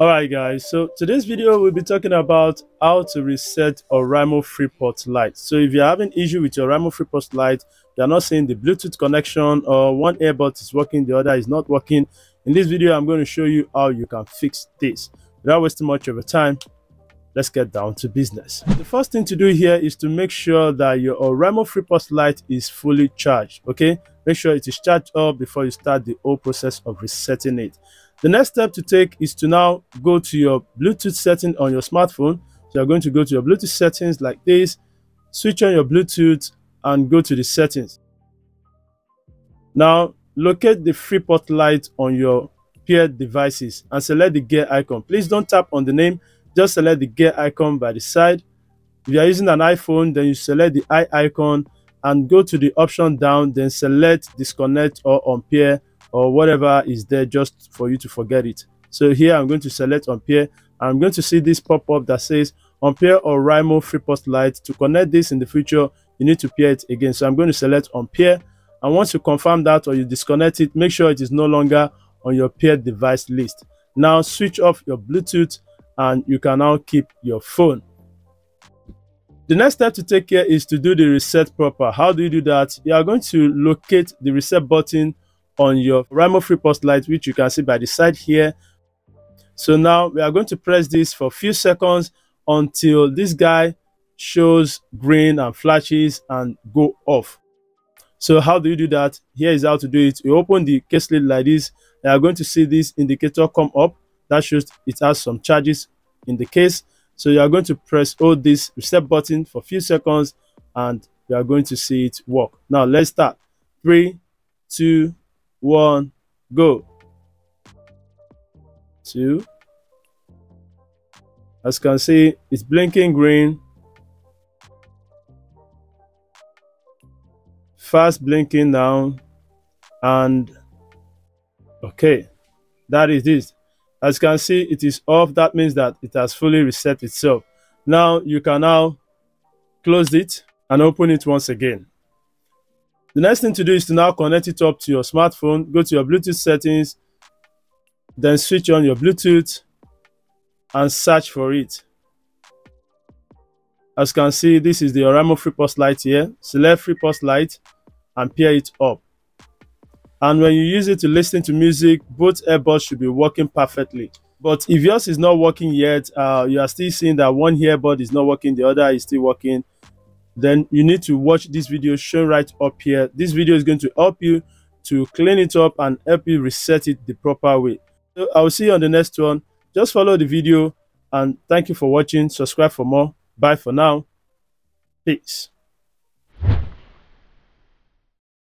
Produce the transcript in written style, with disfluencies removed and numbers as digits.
Alright guys, so today's video we'll be talking about how to reset Oraimo Freepods Lite. So if you're having issue with your Oraimo Freepods Lite, you're not seeing the Bluetooth connection, or one earbud is working, the other is not working, in this video I'm going to show you how you can fix this. Without wasting much of your time, let's get down to business. The first thing to do here is to make sure that your Oraimo Freepods Lite is fully charged. Okay, make sure it is charged up before you start the whole process of resetting it. The next step to take is to now go to your Bluetooth setting on your smartphone. So you're going to go to your Bluetooth settings like this, switch on your Bluetooth and go to the settings. Now locate the Freepods Lite on your paired devices and select the gear icon. Please don't tap on the name, just select the gear icon by the side. If you are using an iPhone, then you select the eye icon and go to the option down, then select disconnect or unpair or whatever is there just for you to forget it. So here I'm going to select unpair. I'm going to see this pop up that says unpair Oraimo Freepods Lite. To connect this in the future, you need to pair it again. So I'm going to select unpair, and once you confirm that or you disconnect it, make sure it is no longer on your paired device list. Now switch off your Bluetooth and you can now keep your phone. The next step to take care is to do the reset proper. How do you do that? You are going to locate the reset button on your Oraimo Freepods Lite, which you can see by the side here. So now we are going to press this for a few seconds until this guy shows green and flashes and go off. So how do you do that? Here is how to do it. You open the case lid like this. You are going to see this indicator come up that shows it has some charges in the case. So you are going to hold this reset button for a few seconds and you are going to see it work. Now let's start. 3, 2, 1, go. 2. As you can see, it's blinking green. Fast blinking now. And okay, that is this. As you can see, it is off. That means that it has fully reset itself. Now you can now close it and open it once again. The next thing to do is to now connect it up to your smartphone. Go to your Bluetooth settings, then switch on your Bluetooth and search for it. As you can see, this is the Oraimo Freepods Lite here. Select Freepods Lite and pair it up. And when you use it to listen to music, both earbuds should be working perfectly. But if yours is not working yet, you are still seeing that one earbud is not working, the other is still working, then you need to watch this video shown right up here. This video is going to help you to clean it up and help you reset it the proper way. So I will see you on the next one. Just follow the video and thank you for watching. Subscribe for more. Bye for now. Peace.